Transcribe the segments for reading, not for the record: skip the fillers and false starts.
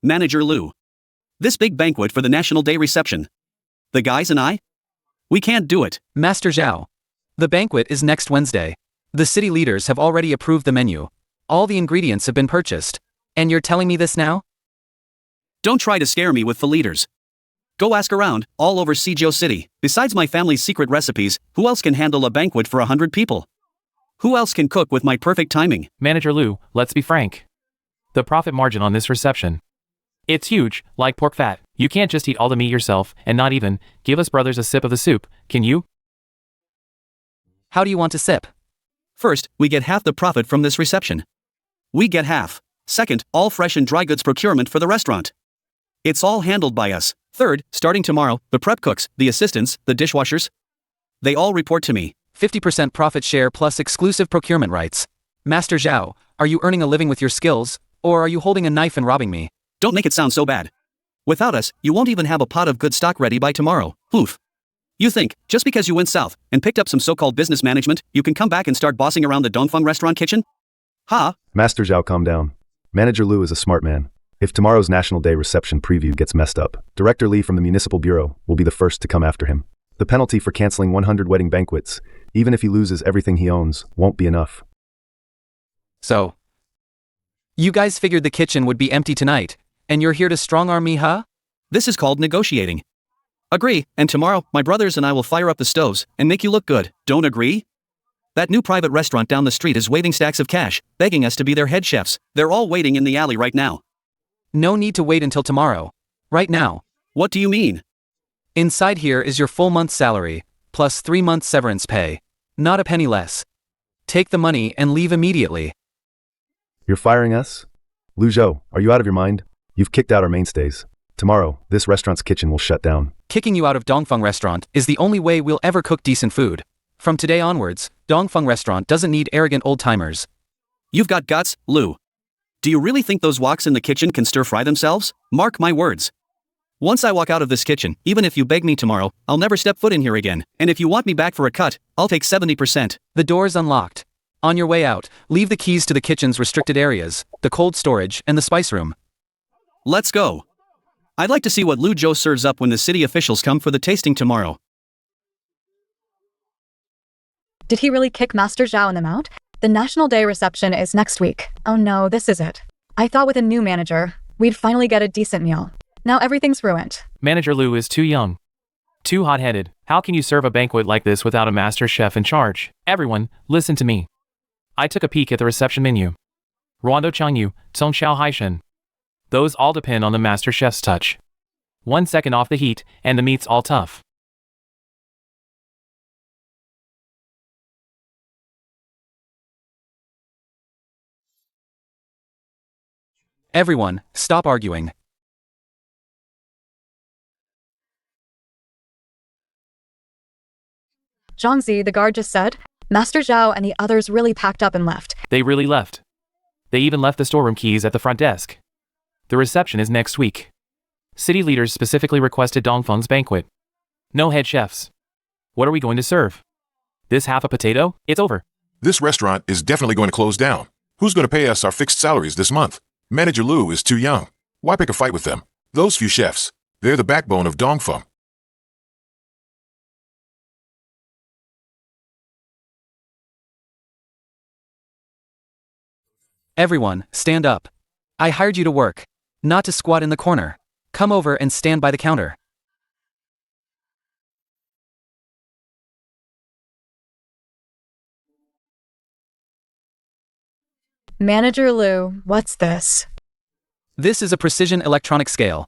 Manager Lou. This big banquet for the National Day reception. The guys and I? We can't do it. Master Zhao. The banquet is next Wednesday. The city leaders have already approved the menu. All the ingredients have been purchased. And you're telling me this now? Don't try to scare me with the leaders. Go ask around, all over Suzhou City. Besides my family's secret recipes, who else can handle a banquet for 100 people? Who else can cook with my perfect timing? Manager Lou, let's be frank. The profit margin on this reception. It's huge, like pork fat. You can't just eat all the meat yourself and not even give us brothers a sip of the soup, can you? How do you want to sip? First, we get half the profit from this reception. We get half. Second, all fresh and dry goods procurement for the restaurant. It's all handled by us. Third, starting tomorrow, the prep cooks, the assistants, the dishwashers, they all report to me. 50% profit share plus exclusive procurement rights. Master Zhao, are you earning a living with your skills, or are you holding a knife and robbing me? Don't make it sound so bad. Without us, you won't even have a pot of good stock ready by tomorrow. Oof. You think, just because you went south and picked up some so-called business management, you can come back and start bossing around the Dongfeng restaurant kitchen? Ha! Master Zhao, calm down. Manager Lou is a smart man. If tomorrow's National Day reception preview gets messed up, Director Li from the Municipal Bureau will be the first to come after him. The penalty for canceling 100 wedding banquets, even if he loses everything he owns, won't be enough. So, you guys figured the kitchen would be empty tonight, and you're here to strong-arm me, huh? This is called negotiating. Agree, and tomorrow, my brothers and I will fire up the stoves and make you look good. Don't agree? That new private restaurant down the street is waving stacks of cash, begging us to be their head chefs. They're all waiting in the alley right now. No need to wait until tomorrow. Right now. What do you mean? Inside here is your full month's salary, plus 3 months severance pay. Not a penny less. Take the money and leave immediately. You're firing us? Lu Zhou, are you out of your mind? You've kicked out our mainstays. Tomorrow, this restaurant's kitchen will shut down. Kicking you out of Dongfeng Restaurant is the only way we'll ever cook decent food. From today onwards, Dongfeng Restaurant doesn't need arrogant old-timers. You've got guts, Lou. Do you really think those woks in the kitchen can stir-fry themselves? Mark my words. Once I walk out of this kitchen, even if you beg me tomorrow, I'll never step foot in here again. And if you want me back for a cut, I'll take 70%. The door's unlocked. On your way out, leave the keys to the kitchen's restricted areas, the cold storage, and the spice room. Let's go. I'd like to see what Lu Zhou serves up when the city officials come for the tasting tomorrow. Did he really kick Master Zhao and them out? The National Day reception is next week. Oh no, this is it. I thought with a new manager, we'd finally get a decent meal. Now everything's ruined. Manager Lou is too young. Too hot-headed. How can you serve a banquet like this without a master chef in charge? Everyone, listen to me. I took a peek at the reception menu. Ruando Changyu, Cong Xiao Haishen. Those all depend on the master chef's touch. 1 second off the heat, and the meat's all tough. Everyone, stop arguing. Zhangzi, the guard just said, Master Zhao and the others really packed up and left. They really left. They even left the storeroom keys at the front desk. The reception is next week. City leaders specifically requested Dongfeng's banquet. No head chefs. What are we going to serve? This half a potato? It's over. This restaurant is definitely going to close down. Who's going to pay us our fixed salaries this month? Manager Lou is too young. Why pick a fight with them? Those few chefs, they're the backbone of Dongfeng. Everyone, stand up. I hired you to work, not to squat in the corner. Come over and stand by the counter. Manager Lou, what's this? This is a precision electronic scale.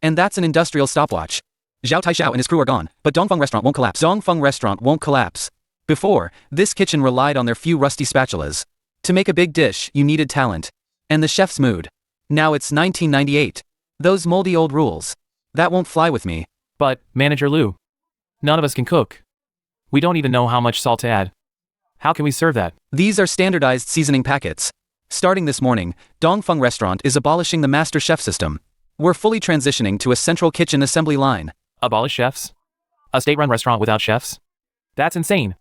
And that's an industrial stopwatch. Zhao Taishao and his crew are gone, but Dongfeng Restaurant won't collapse. Dongfeng Restaurant won't collapse. Before, this kitchen relied on their few rusty spatulas. To make a big dish, you needed talent. And the chef's mood. Now it's 1998. Those moldy old rules. That won't fly with me. But, Manager Lou, none of us can cook. We don't even know how much salt to add. How can we serve that? These are standardized seasoning packets. Starting this morning, Dongfeng Restaurant is abolishing the master chef system. We're fully transitioning to a central kitchen assembly line. Abolish chefs? A state-run restaurant without chefs? That's insane.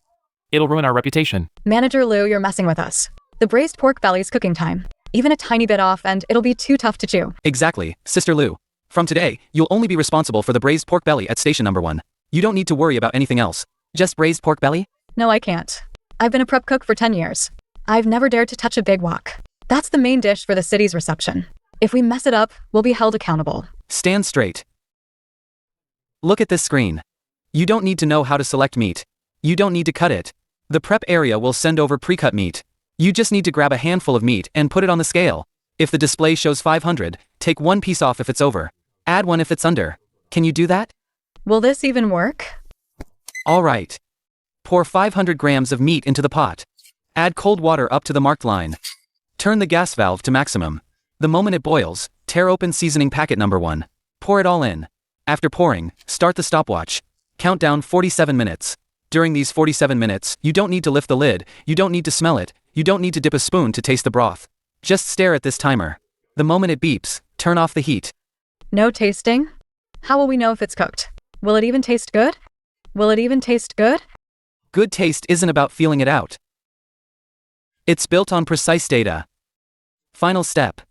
It'll ruin our reputation. Manager Lou, you're messing with us. The braised pork belly's cooking time. Even a tiny bit off and it'll be too tough to chew. Exactly, Sister Lou. From today, you'll only be responsible for the braised pork belly at station number 1. You don't need to worry about anything else. Just braised pork belly? No, I can't. I've been a prep cook for 10 years. I've never dared to touch a big wok. That's the main dish for the city's reception. If we mess it up, we'll be held accountable. Stand straight. Look at this screen. You don't need to know how to select meat. You don't need to cut it. The prep area will send over pre-cut meat. You just need to grab a handful of meat and put it on the scale. If the display shows 500, take one piece off if it's over. Add one if it's under. Can you do that? Will this even work? All right. Pour 500 grams of meat into the pot. Add cold water up to the marked line. Turn the gas valve to maximum. The moment it boils, tear open seasoning packet number 1. Pour it all in. After pouring, start the stopwatch. Count down 47 minutes. During these 47 minutes, you don't need to lift the lid, you don't need to smell it, you don't need to dip a spoon to taste the broth. Just stare at this timer. The moment it beeps, turn off the heat. No tasting? How will we know if it's cooked? Will it even taste good? Will it even taste good? Good taste isn't about feeling it out. It's built on precise data. Final step.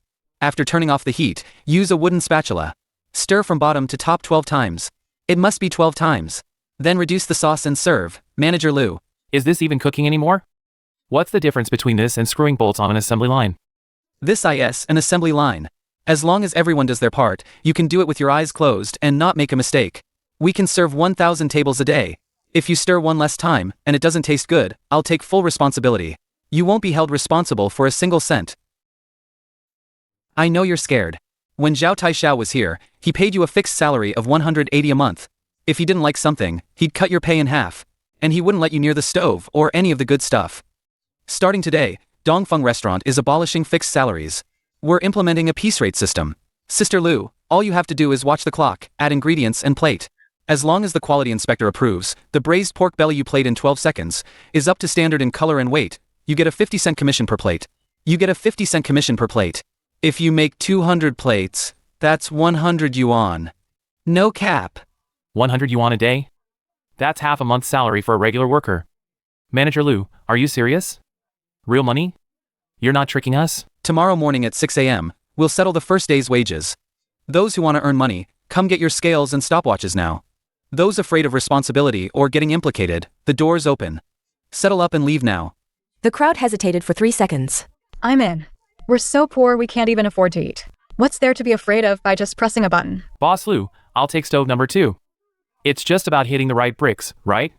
After turning off the heat, use a wooden spatula. Stir from bottom to top 12 times. It must be 12 times. Then reduce the sauce and serve. Manager Lou. Is this even cooking anymore? What's the difference between this and screwing bolts on an assembly line? This is an assembly line. As long as everyone does their part, you can do it with your eyes closed and not make a mistake. We can serve 1,000 tables a day. If you stir one less time, and it doesn't taste good, I'll take full responsibility. You won't be held responsible for a single cent. I know you're scared. When Zhao Taishao was here, he paid you a fixed salary of 180 a month. If he didn't like something, he'd cut your pay in half. And he wouldn't let you near the stove or any of the good stuff. Starting today, Dongfeng Restaurant is abolishing fixed salaries. We're implementing a piece rate system. Sister Lou, all you have to do is watch the clock, add ingredients and plate. As long as the quality inspector approves, the braised pork belly you plate in 12 seconds is up to standard in color and weight. You get a 50-cent commission per plate. You get a 50-cent commission per plate. If you make 200 plates, that's 100 yuan. No cap. 100 yuan a day? That's half a month's salary for a regular worker. Manager Lou, are you serious? Real money? You're not tricking us? Tomorrow morning at 6 a.m., we'll settle the first day's wages. Those who want to earn money, come get your scales and stopwatches now. Those afraid of responsibility or getting implicated, the door's open. Settle up and leave now. The crowd hesitated for 3 seconds. I'm in. We're so poor we can't even afford to eat. What's there to be afraid of by just pressing a button? Boss Lou, I'll take stove number 2. It's just about hitting the right bricks, right?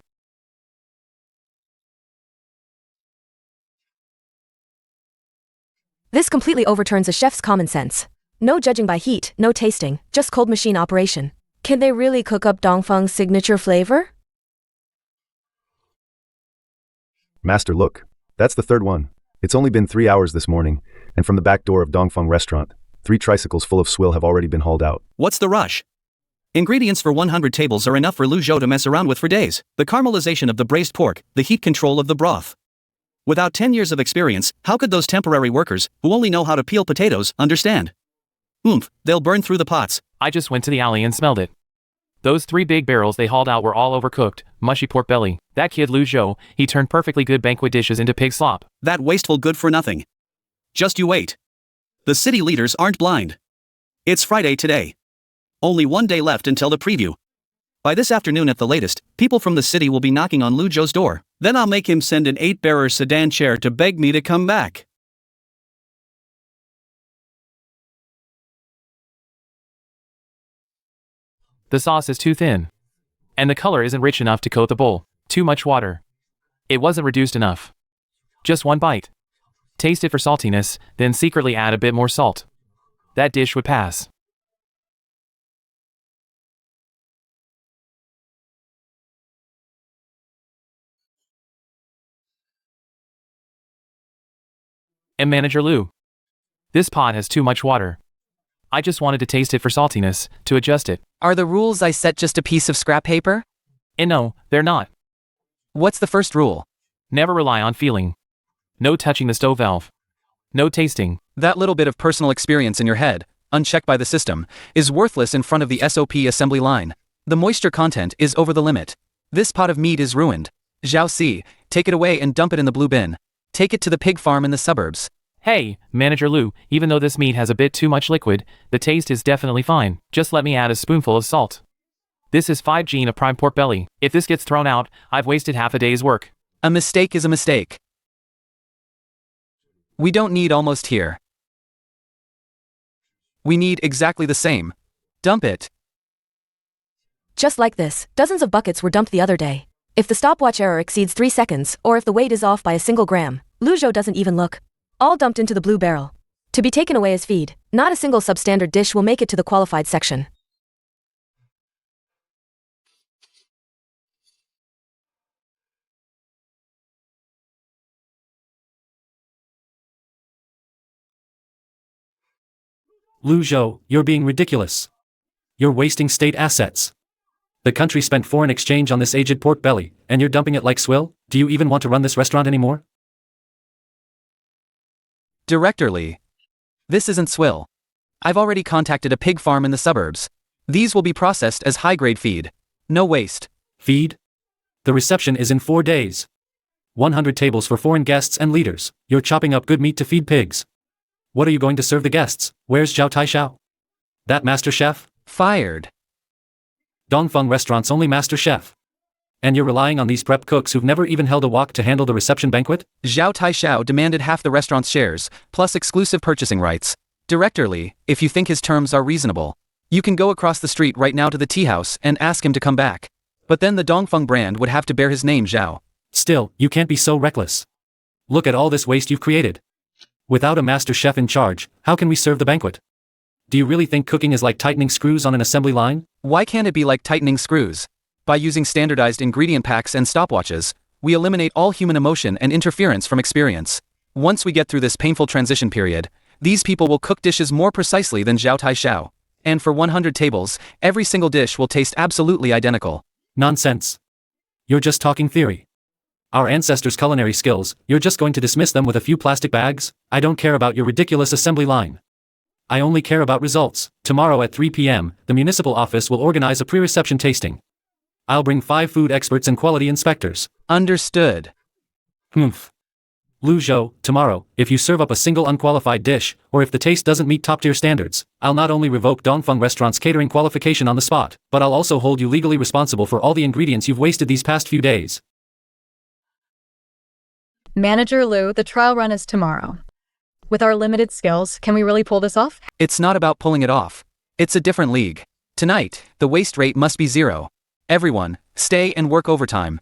This completely overturns a chef's common sense. No judging by heat, no tasting, just cold machine operation. Can they really cook up Dongfeng's signature flavor? Master, look. That's the third one. It's only been 3 hours this morning, and from the back door of Dongfeng Restaurant, 3 tricycles full of swill have already been hauled out. What's the rush? Ingredients for 100 tables are enough for Lu Zhou to mess around with for days. The caramelization of the braised pork, the heat control of the broth. Without 10 years of experience, how could those temporary workers, who only know how to peel potatoes, understand? Oomph, they'll burn through the pots. I just went to the alley and smelled it. Those 3 big barrels they hauled out were all overcooked, mushy pork belly. That kid Lu Zhou, he turned perfectly good banquet dishes into pig slop. That wasteful good for nothing. Just you wait. The city leaders aren't blind. It's Friday today. Only one day left until the preview. By this afternoon at the latest, people from the city will be knocking on Lu Zhou's door. Then I'll make him send an 8-bearer sedan chair to beg me to come back. The sauce is too thin. And the color isn't rich enough to coat the bowl. Too much water. It wasn't reduced enough. Just one bite. Taste it for saltiness, then secretly add a bit more salt. That dish would pass. And Manager Lou, this pot has too much water. I just wanted to taste it for saltiness, to adjust it. Are the rules I set just a piece of scrap paper? And no, they're not. What's the first rule? Never rely on feeling. No touching the stove valve. No tasting. That little bit of personal experience in your head, unchecked by the system, is worthless in front of the SOP assembly line. The moisture content is over the limit. This pot of meat is ruined. Zhao Si, take it away and dump it in the blue bin. Take it to the pig farm in the suburbs. Hey, Manager Lu, even though this meat has a bit too much liquid, the taste is definitely fine. Just let me add a spoonful of salt. This is 5 gene of prime pork belly. If this gets thrown out, I've wasted half a day's work. A mistake is a mistake. We don't need almost here. We need exactly the same. Dump it. Just like this, dozens of buckets were dumped the other day. If the stopwatch error exceeds 3 seconds, or if the weight is off by a single gram, Lu Zhou doesn't even look. All dumped into the blue barrel. To be taken away as feed. Not a single substandard dish will make it to the qualified section. Lu Zhou, you're being ridiculous. You're wasting state assets. The country spent foreign exchange on this aged pork belly, and you're dumping it like swill? Do you even want to run this restaurant anymore? Director Lee. This isn't swill. I've already contacted a pig farm in the suburbs. These will be processed as high-grade feed. No waste. Feed? The reception is in 4 days. 100 tables for foreign guests and leaders. You're chopping up good meat to feed pigs. What are you going to serve the guests? Where's Zhao Taishao? That master chef? Fired. Dongfeng Restaurant's only master chef. And you're relying on these prep cooks who've never even held a wok to handle the reception banquet? Zhao Taishao demanded half the restaurant's shares, plus exclusive purchasing rights. Director Lee, if you think his terms are reasonable, you can go across the street right now to the tea house and ask him to come back. But then the Dongfeng brand would have to bear his name, Zhao. Still, you can't be so reckless. Look at all this waste you've created. Without a master chef in charge, how can we serve the banquet? Do you really think cooking is like tightening screws on an assembly line? Why can't it be like tightening screws? By using standardized ingredient packs and stopwatches, we eliminate all human emotion and interference from experience. Once we get through this painful transition period, these people will cook dishes more precisely than Zhao Taishao. And for 100 tables, every single dish will taste absolutely identical. Nonsense. You're just talking theory. Our ancestors' culinary skills, you're just going to dismiss them with a few plastic bags? I don't care about your ridiculous assembly line. I only care about results. Tomorrow at 3 p.m., the municipal office will organize a pre-reception tasting. I'll bring 5 food experts and quality inspectors. Understood. Humph. Lu Zhou, tomorrow, if you serve up a single unqualified dish, or if the taste doesn't meet top-tier standards, I'll not only revoke Dongfeng Restaurant's catering qualification on the spot, but I'll also hold you legally responsible for all the ingredients you've wasted these past few days. Manager Lu, the trial run is tomorrow. With our limited skills, can we really pull this off? It's not about pulling it off. It's a different league. Tonight, the waste rate must be 0. Everyone, stay and work overtime.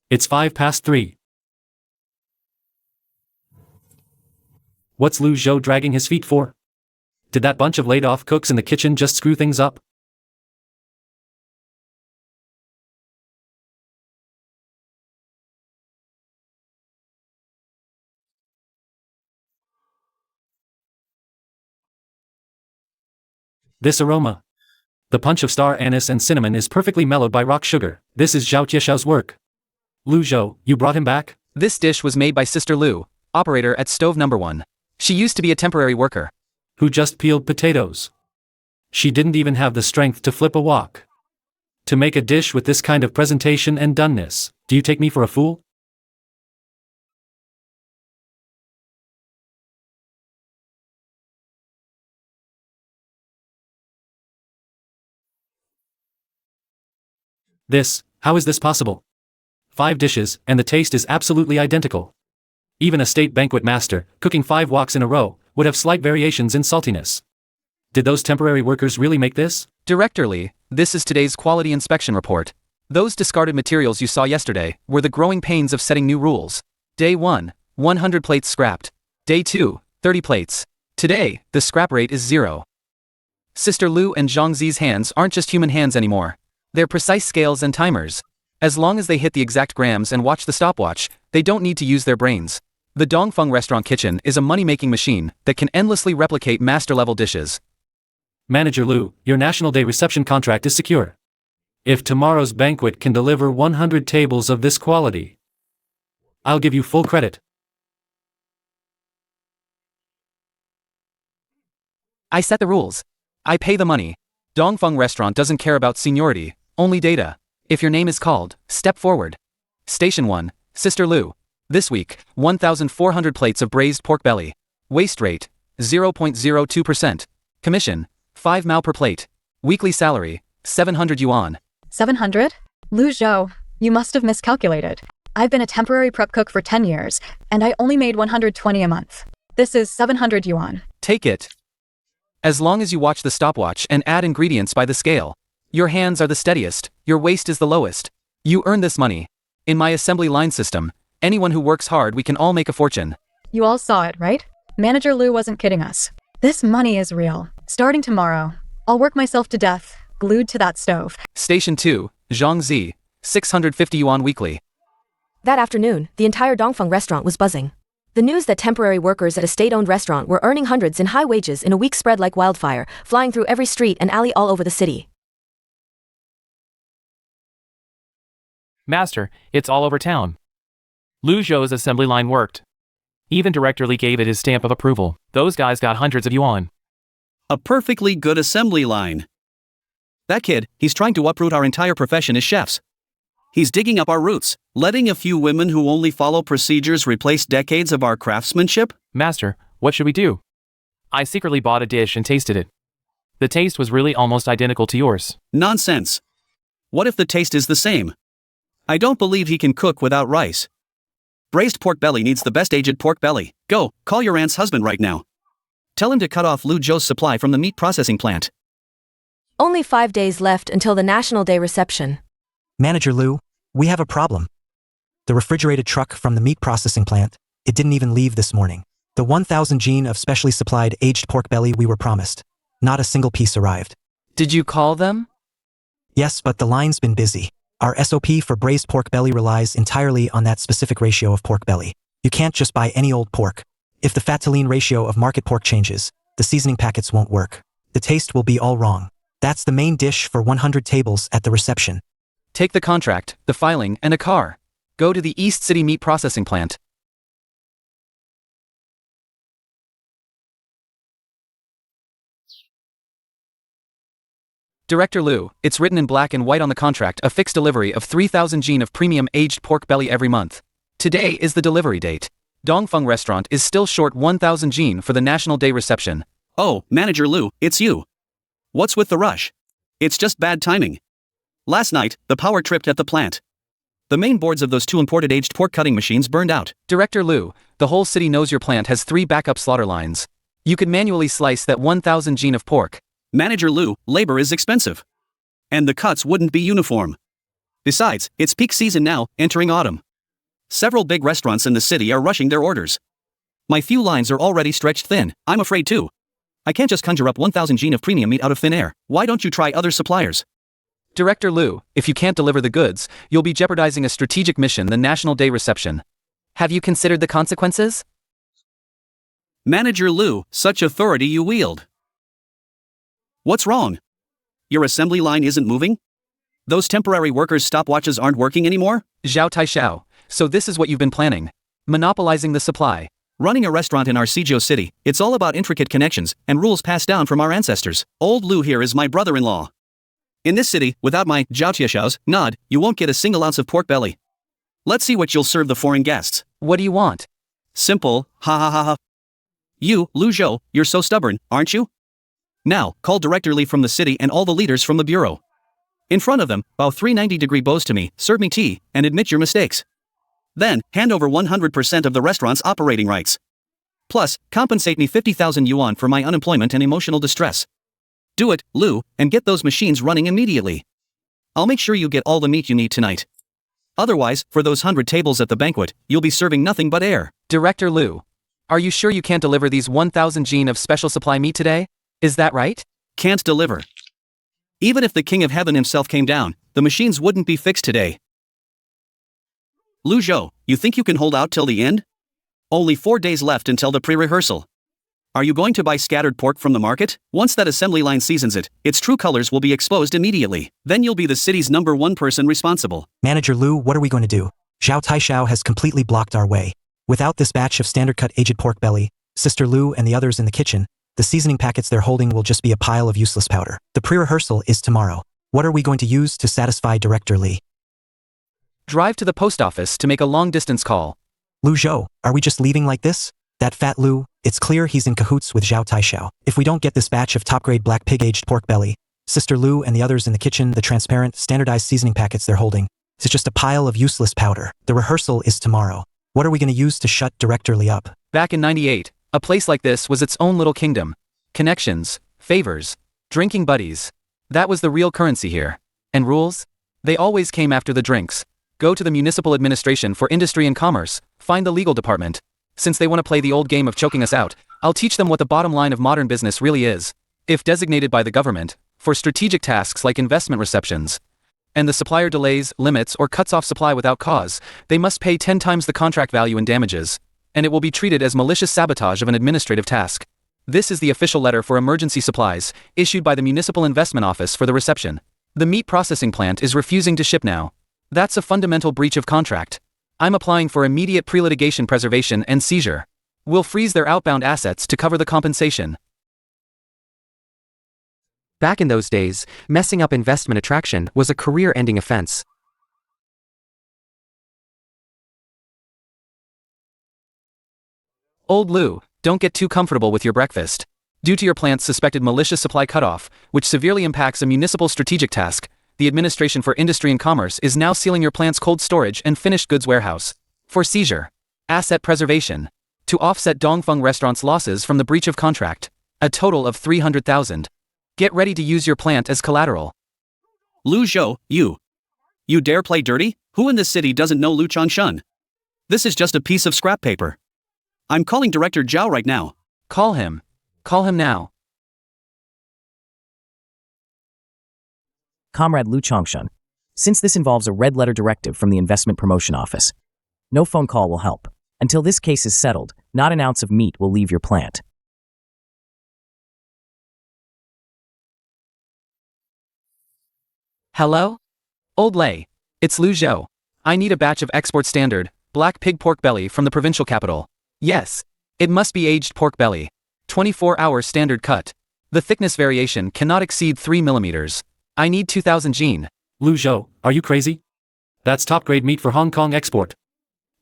It's 3:05. What's Lu Zhou dragging his feet for? Did that bunch of laid-off cooks in the kitchen just screw things up? This aroma. The punch of star anise and cinnamon is perfectly mellowed by rock sugar. This is Zhao Tieshao's work. Lu Zhou, you brought him back? This dish was made by Sister Lu, operator at stove number 1. She used to be a temporary worker. Who just peeled potatoes. She didn't even have the strength to flip a wok. To make a dish with this kind of presentation and doneness, do you take me for a fool? How is this possible? 5 dishes, and the taste is absolutely identical. Even a state banquet master, cooking 5 woks in a row, would have slight variations in saltiness. Did those temporary workers really make this? Director Lee, this is today's quality inspection report. Those discarded materials you saw yesterday were the growing pains of setting new rules. Day 1, 100 plates scrapped. Day 2, 30 plates. Today, the scrap rate is 0. Sister Lu and Zhang Zi's hands aren't just human hands anymore. They're precise scales and timers. As long as they hit the exact grams and watch the stopwatch, they don't need to use their brains. The Dongfeng restaurant kitchen is a money-making machine that can endlessly replicate master-level dishes. Manager Lu, your National Day reception contract is secure. If tomorrow's banquet can deliver 100 tables of this quality, I'll give you full credit. I set the rules. I pay the money. Dongfeng Restaurant doesn't care about seniority, only data. If your name is called, step forward. Station 1, Sister Lu. This week, 1,400 plates of braised pork belly. Waste rate, 0.02%. Commission, 5 mao per plate. Weekly salary, 700 yuan. 700? Lu Zhou, you must have miscalculated. I've been a temporary prep cook for 10 years, and I only made 120 a month. This is 700 yuan. Take it. As long as you watch the stopwatch and add ingredients by the scale. Your hands are the steadiest, your waist is the lowest. You earn this money. In my assembly line system, anyone who works hard, we can all make a fortune. You all saw it, right? Manager Lu wasn't kidding us. This money is real. Starting tomorrow, I'll work myself to death, glued to that stove. Station 2, Zhangzi, 650 yuan weekly. That afternoon, the entire Dongfeng restaurant was buzzing. The news that temporary workers at a state-owned restaurant were earning hundreds in high wages in a week spread like wildfire, flying through every street and alley all over the city. Master, it's all over town. Lu Zhou's assembly line worked. Even Director Li gave it his stamp of approval. Those guys got hundreds of yuan. A perfectly good assembly line. That kid, he's trying to uproot our entire profession as chefs. He's digging up our roots, letting a few women who only follow procedures replace decades of our craftsmanship? Master, what should we do? I secretly bought a dish and tasted it. The taste was really almost identical to yours. Nonsense. What if the taste is the same? I don't believe he can cook without rice. Braised pork belly needs the best aged pork belly. Go, call your aunt's husband right now. Tell him to cut off Lu Zhou's supply from the meat processing plant. Only 5 days left until the National Day reception. Manager Lu, we have a problem. The refrigerated truck from the meat processing plant, it didn't even leave this morning. The 1,000 gene of specially supplied aged pork belly we were promised. Not a single piece arrived. Did you call them? Yes, but the line's been busy. Our SOP for braised pork belly relies entirely on that specific ratio of pork belly. You can't just buy any old pork. If the fat to lean ratio of market pork changes, the seasoning packets won't work. The taste will be all wrong. That's the main dish for 100 tables at the reception. Take the contract, the filing, and a car. Go to the East City meat processing plant. Director Lu, it's written in black and white on the contract, a fixed delivery of 3,000 gene of premium aged pork belly every month. Today is the delivery date. Dongfeng Restaurant is still short 1,000 gene for the National Day reception. Oh, Manager Lu, it's you. What's with the rush? It's just bad timing. Last night, the power tripped at the plant. The main boards of those 2 imported aged pork cutting machines burned out. Director Lu, the whole city knows your plant has 3 backup slaughter lines. You could manually slice that 1,000 gene of pork. Manager Lu, labor is expensive. And the cuts wouldn't be uniform. Besides, it's peak season now, entering autumn. Several big restaurants in the city are rushing their orders. My few lines are already stretched thin, I'm afraid too. I can't just conjure up 1,000 gene of premium meat out of thin air. Why don't you try other suppliers? Director Lu, if you can't deliver the goods, you'll be jeopardizing a strategic mission, the National Day reception. Have you considered the consequences? Manager Lu, such authority you wield. What's wrong? Your assembly line isn't moving? Those temporary workers' stopwatches aren't working anymore? Zhao Taishao, so this is what you've been planning. Monopolizing the supply. Running a restaurant in our Suzhou city, it's all about intricate connections and rules passed down from our ancestors. Old Lu here is my brother-in-law. In this city, without my Zhao Tiashao's nod, you won't get a single ounce of pork belly. Let's see what you'll serve the foreign guests. What do you want? Simple, ha ha ha ha. You, Lu Zhou, you're so stubborn, aren't you? Now, call Director Li from the city and all the leaders from the bureau. In front of them, bow 390-degree bows to me, serve me tea, and admit your mistakes. Then, hand over 100% of the restaurant's operating rights. Plus, compensate me 50,000 yuan for my unemployment and emotional distress. Do it, Lu, and get those machines running immediately. I'll make sure you get all the meat you need tonight. Otherwise, for those 100 tables at the banquet, you'll be serving nothing but air. Director Lu, are you sure you can't deliver these 1,000 gene of special supply meat today? Is that right? Can't deliver. Even if the King of Heaven himself came down, the machines wouldn't be fixed today. Lu Zhou, you think you can hold out till the end? Only 4 days left until the pre-rehearsal. Are you going to buy scattered pork from the market? Once that assembly line seasons it, its true colors will be exposed immediately. Then you'll be the city's #1 person responsible. Manager Lu, what are we going to do? Zhao Taishao has completely blocked our way. Without this batch of standard cut aged pork belly, Sister Lu and the others in the kitchen, The seasoning packets they're holding will just be a pile of useless powder. The pre-rehearsal is tomorrow. What are we going to use to satisfy Director Lee? Drive to the post office to make a long-distance call. Lu Zhou, are we just leaving like this? That fat Lu, it's clear he's in cahoots with Zhao Taishao. If we don't get this batch of top-grade black pig-aged pork belly, Sister Lu and the others in the kitchen, the transparent, standardized seasoning packets they're holding, it's just a pile of useless powder. The rehearsal is tomorrow. What are we going to use to shut Director Lee up? Back in '98, a place like this was its own little kingdom. Connections, favors, drinking buddies. That was the real currency here. And rules? They always came after the drinks. Go to the Municipal Administration for Industry and Commerce, find the legal department. Since they want to play the old game of choking us out, I'll teach them what the bottom line of modern business really is. If designated by the government, for strategic tasks like investment receptions, and the supplier delays, limits, or cuts off supply without cause, they must pay 10 times the contract value in damages, and it will be treated as malicious sabotage of an administrative task. This is the official letter for emergency supplies, issued by the Municipal Investment Office for the reception. The meat processing plant is refusing to ship now. That's a fundamental breach of contract. I'm applying for immediate pre-litigation preservation and seizure. We'll freeze their outbound assets to cover the compensation. Back in those days, messing up investment attraction was a career-ending offense. Old Lu, don't get too comfortable with your breakfast. Due to your plant's suspected malicious supply cutoff, which severely impacts a municipal strategic task, the Administration for Industry and Commerce is now sealing your plant's cold storage and finished goods warehouse. For seizure. Asset preservation. To offset Dongfeng Restaurant's losses from the breach of contract. A total of 300,000. Get ready to use your plant as collateral. Lu Zhou, you. You dare play dirty? Who in this city doesn't know Lu Changshan? This is just a piece of scrap paper. I'm calling Director Zhao right now. Call him. Call him now. Comrade Lu Changshan, since this involves a red-letter directive from the Investment Promotion Office, no phone call will help. Until this case is settled, not an ounce of meat will leave your plant. Hello? Old Lei. It's Lu Zhou. I need a batch of export standard, black pig pork belly from the provincial capital. Yes. It must be aged pork belly. 24-hour standard cut. The thickness variation cannot exceed 3 millimeters. I need 2,000 gene. Lu Zhou, are you crazy? That's top-grade meat for Hong Kong export.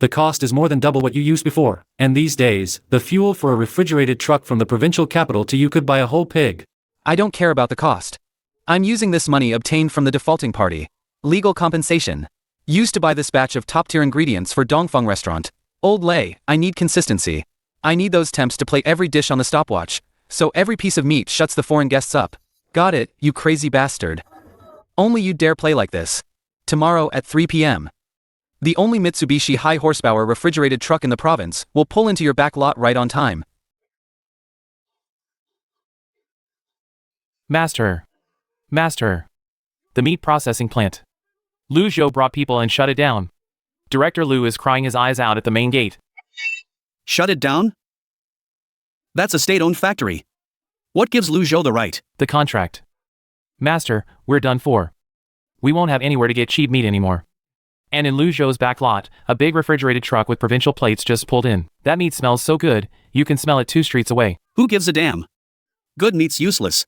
The cost is more than double what you used before, and these days, the fuel for a refrigerated truck from the provincial capital to you could buy a whole pig. I don't care about the cost. I'm using this money obtained from the defaulting party. Legal compensation. Used to buy this batch of top-tier ingredients for Dongfeng Restaurant. Old Lei, I need consistency. I need those temps to play every dish on the stopwatch, so every piece of meat shuts the foreign guests up. Got it, you crazy bastard. Only you dare play like this. Tomorrow at 3 p.m. The only Mitsubishi high-horsepower refrigerated truck in the province will pull into your back lot right on time. Master. The meat processing plant. Lu Zhou brought people and shut it down. Director Lu is crying his eyes out at the main gate. Shut it down? That's a state-owned factory. What gives Lu Zhou the right? The contract. Master, we're done for. We won't have anywhere to get cheap meat anymore. And in Lu Zhou's back lot, a big refrigerated truck with provincial plates just pulled in. That meat smells so good, you can smell it 2 streets away. Who gives a damn? Good meat's useless.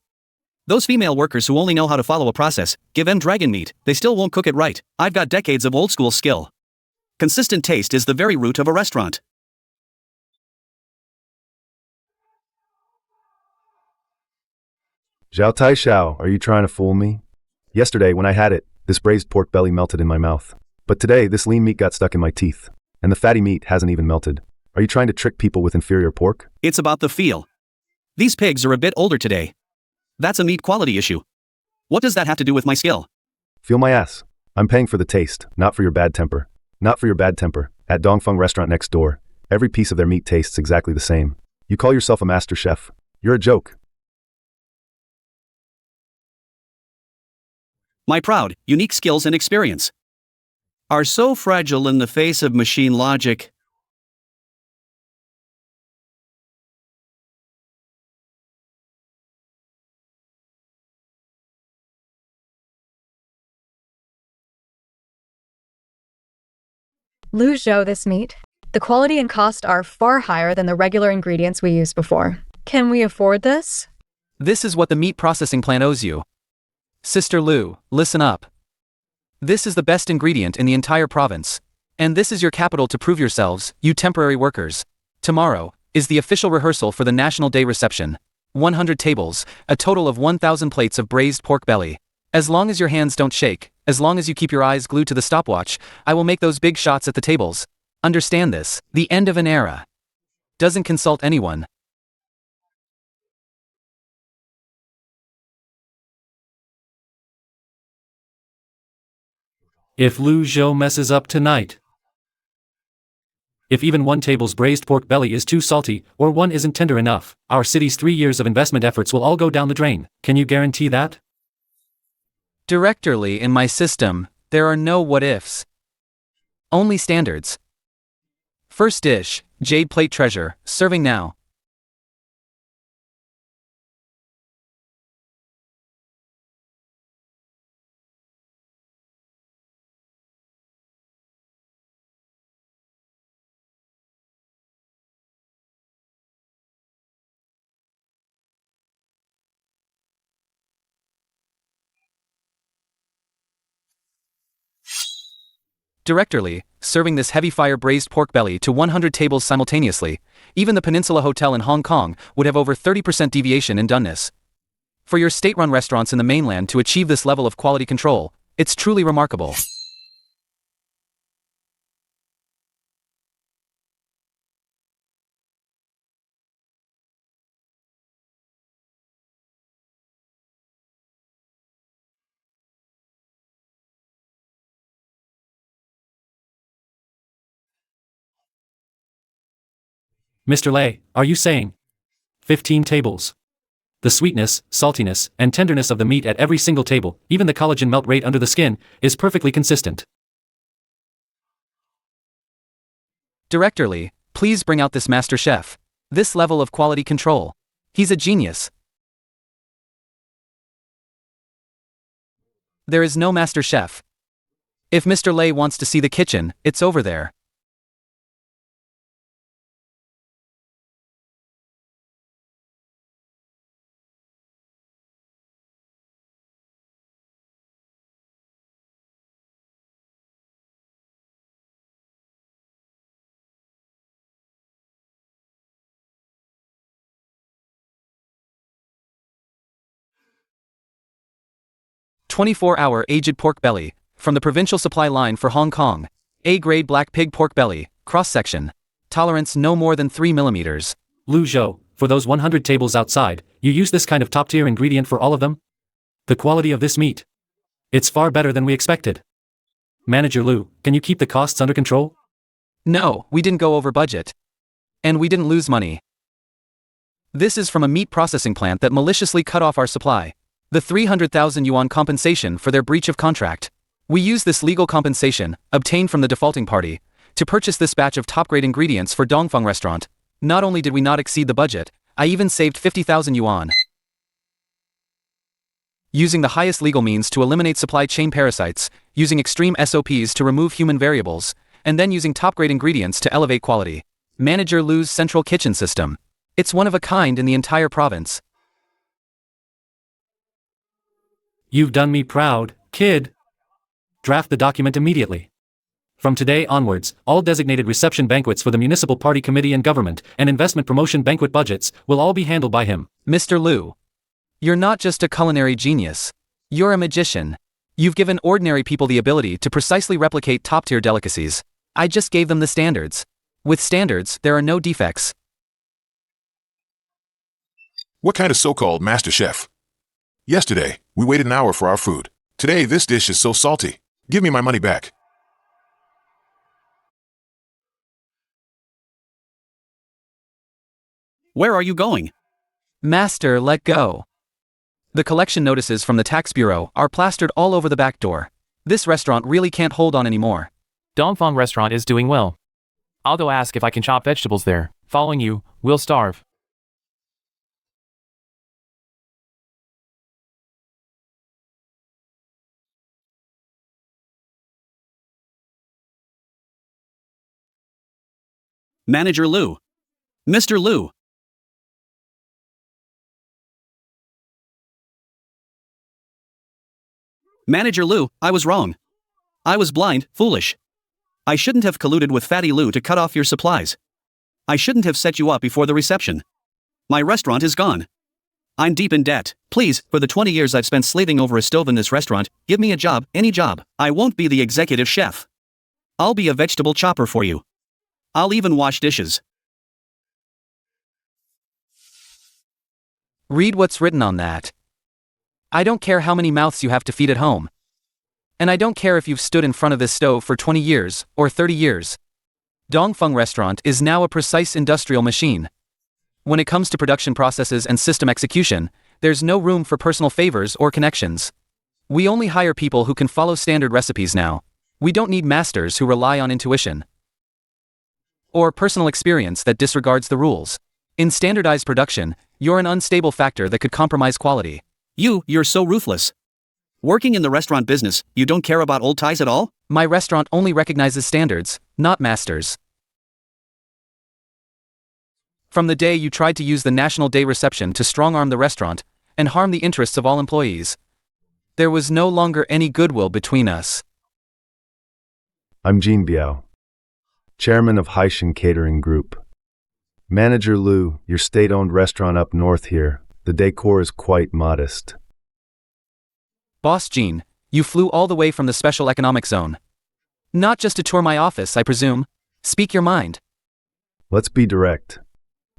Those female workers who only know how to follow a process, give them dragon meat, they still won't cook it right. I've got decades of old-school skill. Consistent taste is the very root of a restaurant. Zhao Taishao, are you trying to fool me? Yesterday, when I had it, this braised pork belly melted in my mouth. But today, this lean meat got stuck in my teeth. And the fatty meat hasn't even melted. Are you trying to trick people with inferior pork? It's about the feel. These pigs are a bit older today. That's a meat quality issue. What does that have to do with my skill? Feel my ass. I'm paying for the taste, not for your bad temper. Not for your bad temper. At Dongfeng Restaurant next door, every piece of their meat tastes exactly the same. You call yourself a master chef? You're a joke. My proud, unique skills and experience are so fragile in the face of machine logic. Lu Zhou this meat. The quality and cost are far higher than the regular ingredients we used before. Can we afford this? This is what the meat processing plant owes you. Sister Lu, listen up. This is the best ingredient in the entire province. And this is your capital to prove yourselves, you temporary workers. Tomorrow is the official rehearsal for the National Day reception. 100 tables, a total of 1,000 plates of braised pork belly. As long as your hands don't shake, as long as you keep your eyes glued to the stopwatch, I will make those big shots at the tables. Understand this, the end of an era. Doesn't consult anyone. If Lu Zhou messes up tonight. If even one table's braised pork belly is too salty, or one isn't tender enough, our city's 3 years of investment efforts will all go down the drain. Can you guarantee that? Directorly in my system, there are no what-ifs. Only standards. First dish, jade plate treasure, serving now. Directorly, serving this heavy-fire braised pork belly to 100 tables simultaneously, even the Peninsula Hotel in Hong Kong would have over 30% deviation in doneness. For your state-run restaurants in the mainland to achieve this level of quality control, it's truly remarkable. Mr. Lei, are you saying 15 tables? The sweetness, saltiness, and tenderness of the meat at every single table, even the collagen melt rate under the skin, is perfectly consistent. Directorly, please bring out this master chef. This level of quality control. He's a genius. There is no master chef. If Mr. Lei wants to see the kitchen, it's over there. "24-hour aged pork belly, from the provincial supply line for Hong Kong. A-grade black pig pork belly, cross-section. Tolerance no more than 3 millimeters. Lu Zhou, for those 100 tables outside, you use this kind of top-tier ingredient for all of them? The quality of this meat. It's far better than we expected. Manager Lu, can you keep the costs under control? No, we didn't go over budget. And we didn't lose money. This is from a meat processing plant that maliciously cut off our supply. The 300,000 yuan compensation for their breach of contract. We use this legal compensation, obtained from the defaulting party, to purchase this batch of top-grade ingredients for Dongfeng restaurant. Not only did we not exceed the budget, I even saved 50,000 yuan. Using the highest legal means to eliminate supply chain parasites, using extreme SOPs to remove human variables, and then using top-grade ingredients to elevate quality. Manager Lu's central kitchen system. It's one of a kind in the entire province. You've done me proud, kid. Draft the document immediately. From today onwards, all designated reception banquets for the Municipal Party Committee and Government and investment promotion banquet budgets will all be handled by him. Mr. Lu, you're not just a culinary genius. You're a magician. You've given ordinary people the ability to precisely replicate top-tier delicacies. I just gave them the standards. With standards, there are no defects. What kind of so-called master chef? Yesterday, we waited an hour for our food. Today, this dish is so salty. Give me my money back. Where are you going? Master, let go. The collection notices from the tax bureau are plastered all over the back door. This restaurant really can't hold on anymore. Dongfeng restaurant is doing well. I'll go ask if I can chop vegetables there. Following you, we'll starve. Manager Lu. Mr. Lu. Manager Lou, I was wrong. I was blind, foolish. I shouldn't have colluded with Fatty Lou to cut off your supplies. I shouldn't have set you up before the reception. My restaurant is gone. I'm deep in debt. Please, for the 20 years I've spent slaving over a stove in this restaurant, give me a job, any job. I won't be the executive chef. I'll be a vegetable chopper for you. I'll even wash dishes. Read what's written on that. I don't care how many mouths you have to feed at home. And I don't care if you've stood in front of this stove for 20 years or 30 years. Dongfeng Restaurant is now a precise industrial machine. When it comes to production processes and system execution, there's no room for personal favors or connections. We only hire people who can follow standard recipes now. We don't need masters who rely on intuition or personal experience that disregards the rules. In standardized production, you're an unstable factor that could compromise quality. You're so ruthless. Working in the restaurant business, you don't care about old ties at all? My restaurant only recognizes standards, not masters. From the day you tried to use the National Day reception to strong-arm the restaurant and harm the interests of all employees, there was no longer any goodwill between us. I'm Jean Biao, chairman of Haishan Catering Group. Manager Lou, your state-owned restaurant up north here, the decor is quite modest. Boss Jean, you flew all the way from the special economic zone. Not just to tour my office, I presume. Speak your mind. Let's be direct.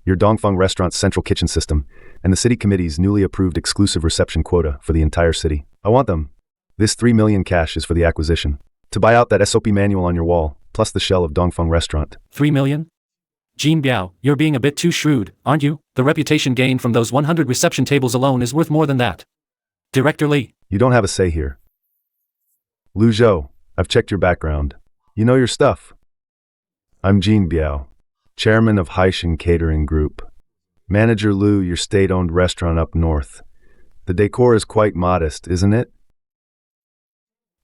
Your Dongfeng Restaurant's central kitchen system and the city committee's newly approved exclusive reception quota for the entire city. I want them. This 3 million cash is for the acquisition. To buy out that SOP manual on your wall, plus the shell of Dongfeng Restaurant. 3 million? Jean Biao, you're being a bit too shrewd, aren't you? The reputation gained from those 100 reception tables alone is worth more than that. Director Lee. You don't have a say here. Lu Zhou, I've checked your background. You know your stuff. I'm Jean Biao, chairman of Haishan Catering Group. Manager Lu, your state-owned restaurant up north. The decor is quite modest, isn't it?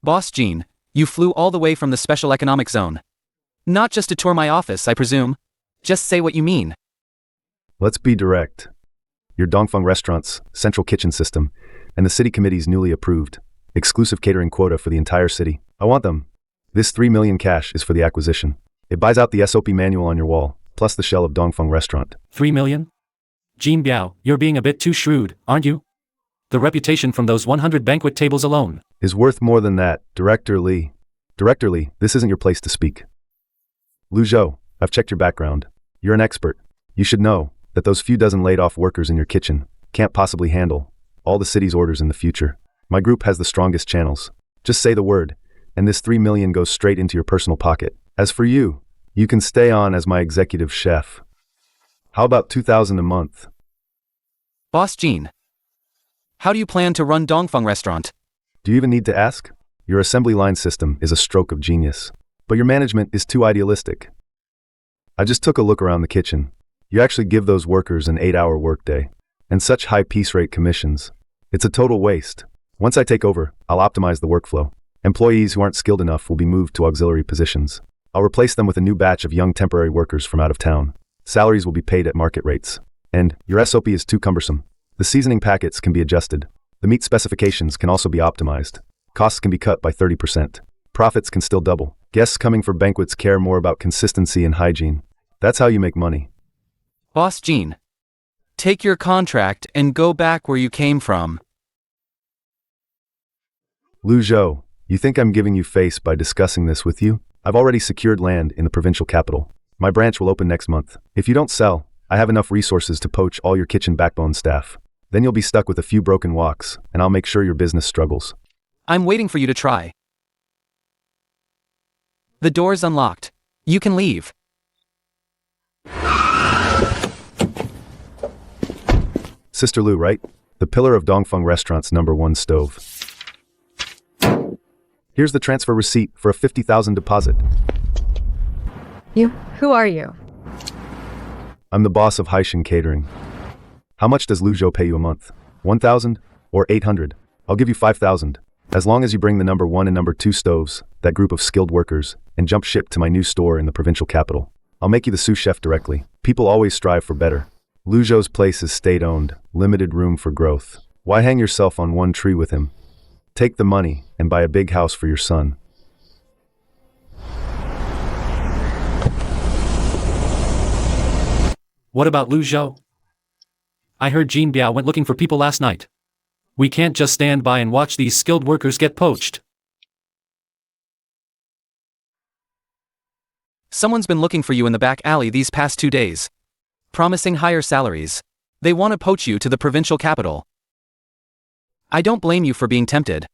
Boss Jean, you flew all the way from the special economic zone. Not just to tour my office, I presume. Just say what you mean. Let's be direct. Your Dongfeng Restaurant's central kitchen system and the city committee's newly approved exclusive catering quota for the entire city. I want them. This 3 million cash is for the acquisition. It buys out the SOP manual on your wall, plus the shell of Dongfeng Restaurant. 3 million? Jean Biao, you're being a bit too shrewd, aren't you? The reputation from those 100 banquet tables alone is worth more than that, Director Lee. Director Lee, this isn't your place to speak. Lu Zhou, I've checked your background. You're an expert. You should know that those few dozen laid-off workers in your kitchen can't possibly handle all the city's orders in the future. My group has the strongest channels. Just say the word, and this 3 million goes straight into your personal pocket. As for you, you can stay on as my executive chef. How about 2,000 a month? Boss Jean, how do you plan to run Dongfeng Restaurant? Do you even need to ask? Your assembly line system is a stroke of genius, but your management is too idealistic. I just took a look around the kitchen. You actually give those workers an 8-hour workday, and such high piece rate commissions. It's a total waste. Once I take over, I'll optimize the workflow. Employees who aren't skilled enough will be moved to auxiliary positions. I'll replace them with a new batch of young temporary workers from out of town. Salaries will be paid at market rates. And your SOP is too cumbersome. The seasoning packets can be adjusted. The meat specifications can also be optimized. Costs can be cut by 30%. Profits can still double. Guests coming for banquets care more about consistency and hygiene. That's how you make money. Boss Jean, take your contract and go back where you came from. Lu Zhou, you think I'm giving you face by discussing this with you? I've already secured land in the provincial capital. My branch will open next month. If you don't sell, I have enough resources to poach all your kitchen backbone staff. Then you'll be stuck with a few broken walks, and I'll make sure your business struggles. I'm waiting for you to try. The door's unlocked. You can leave. Sister Lu, right? The pillar of Dongfeng Restaurant's #1 stove. Here's the transfer receipt for a 50,000 deposit. Who are you? I'm the boss of Haishan Catering. How much does Lu Zhou pay you a month? 1,000 or 800? I'll give you 5,000. As long as you bring the #1 and #2 stoves, that group of skilled workers, and jump ship to my new store in the provincial capital. I'll make you the sous chef directly. People always strive for better. Lu Zhou's place is state-owned, limited room for growth. Why hang yourself on one tree with him? Take the money and buy a big house for your son. What about Lu Zhou? I heard Jean Biao went looking for people last night. We can't just stand by and watch these skilled workers get poached. Someone's been looking for you in the back alley these past 2 days. Promising higher salaries. They want to poach you to the provincial capital. I don't blame you for being tempted.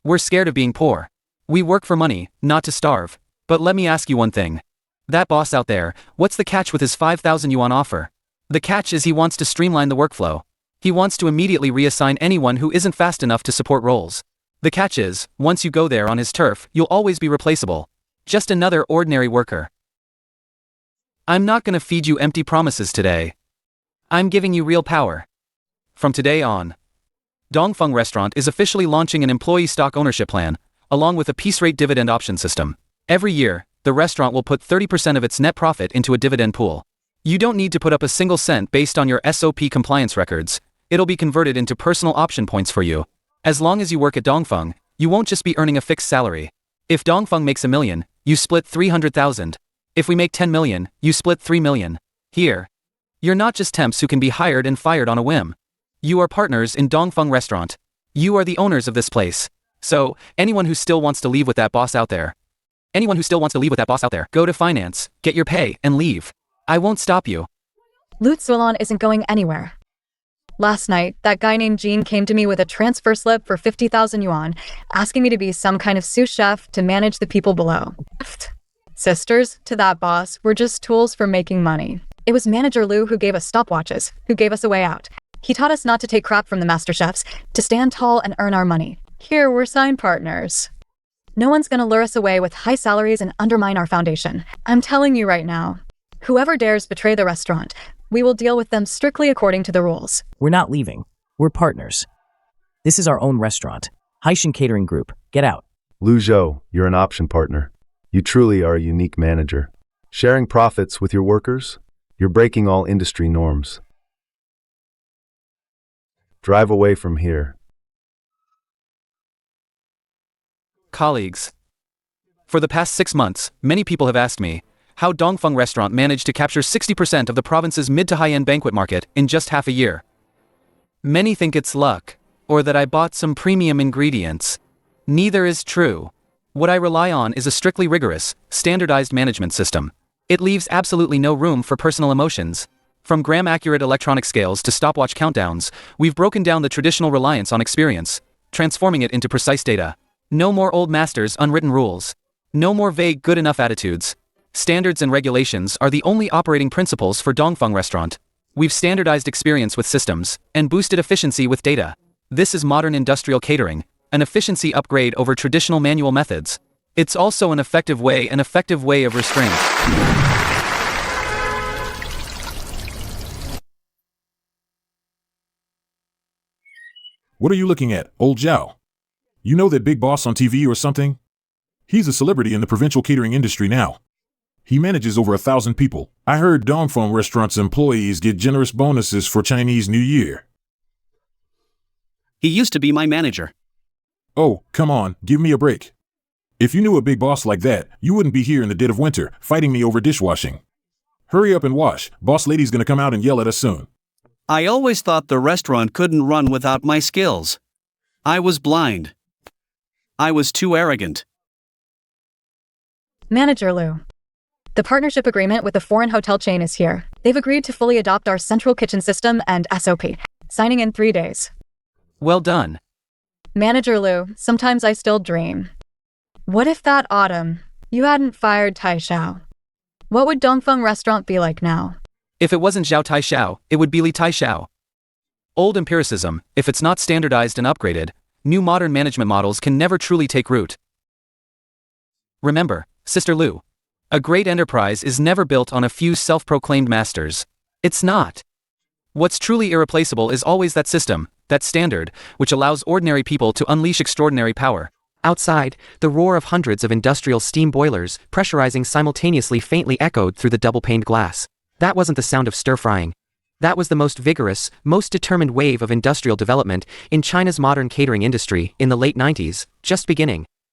We're scared of being poor. We work for money, not to starve. But let me ask you one thing. That boss out there, what's the catch with his 5,000 yuan offer? The catch is he wants to streamline the workflow. He wants to immediately reassign anyone who isn't fast enough to support roles. The catch is, once you go there on his turf, you'll always be replaceable. Just another ordinary worker. I'm not gonna feed you empty promises today. I'm giving you real power. From today on, Dongfeng Restaurant is officially launching an employee stock ownership plan, along with a piece rate dividend option system. Every year, the restaurant will put 30% of its net profit into a dividend pool. You don't need to put up a single cent based on your SOP compliance records. It'll be converted into personal option points for you. As long as you work at Dongfeng, you won't just be earning a fixed salary. If Dongfeng makes $1 million, you split 300,000. If we make 10 million, you split 3 million. Here, you're not just temps who can be hired and fired on a whim. You are partners in Dongfeng Restaurant. You are the owners of this place. So, anyone who still wants to leave with that boss out there, go to finance, get your pay, and leave. I won't stop you. Lu Zuolan isn't going anywhere. Last night, that guy named Jean came to me with a transfer slip for 50,000 yuan, asking me to be some kind of sous chef to manage the people below. Sisters, to that boss, were just tools for making money. It was Manager Lu who gave us stopwatches, who gave us a way out. He taught us not to take crap from the master chefs, to stand tall and earn our money. Here, we're signed partners. No one's gonna lure us away with high salaries and undermine our foundation. I'm telling you right now. Whoever dares betray the restaurant, we will deal with them strictly according to the rules. We're not leaving. We're partners. This is our own restaurant. Haishan Catering Group. Get out. Lu Zhou, you're an option partner. You truly are a unique manager. Sharing profits with your workers? You're breaking all industry norms. Drive away from here. Colleagues. For the past 6 months, many people have asked me how Dongfeng Restaurant managed to capture 60% of the province's mid to high-end banquet market in just half a year. Many think it's luck, or that I bought some premium ingredients. Neither is true. What I rely on is a strictly rigorous, standardized management system. It leaves absolutely no room for personal emotions. From gram-accurate electronic scales to stopwatch countdowns, we've broken down the traditional reliance on experience, transforming it into precise data. No more old masters' unwritten rules. No more vague good enough attitudes. Standards and regulations are the only operating principles for Dongfeng Restaurant. We've standardized experience with systems, and boosted efficiency with data. This is modern industrial catering, an efficiency upgrade over traditional manual methods. It's also an effective way of restraint. What are you looking at, old Zhao? You know that big boss on TV or something? He's a celebrity in the provincial catering industry now. He manages over 1,000 people. I heard Dongfeng Restaurant's employees get generous bonuses for Chinese New Year. He used to be my manager. Oh, come on, give me a break. If you knew a big boss like that, you wouldn't be here in the dead of winter, fighting me over dishwashing. Hurry up and wash. Boss lady's gonna come out and yell at us soon. I always thought the restaurant couldn't run without my skills. I was blind. I was too arrogant. Manager Lu. The partnership agreement with the foreign hotel chain is here. They've agreed to fully adopt our central kitchen system and SOP, signing in 3 days. Well done. Manager Lu, sometimes I still dream. What if that autumn, you hadn't fired Tai Xiao? What would Dongfeng Restaurant be like now? If it wasn't Zhao Tai Xiao, it would be Li Tai Xiao. Old empiricism, if it's not standardized and upgraded, new modern management models can never truly take root. Remember, Sister Lu, a great enterprise is never built on a few self-proclaimed masters. It's not. What's truly irreplaceable is always that system, that standard, which allows ordinary people to unleash extraordinary power. Outside, the roar of hundreds of industrial steam boilers, pressurizing simultaneously faintly echoed through the double-paned glass. That wasn't the sound of stir-frying. That was the most vigorous, most determined wave of industrial development in China's modern catering industry in the late 90s, just beginning.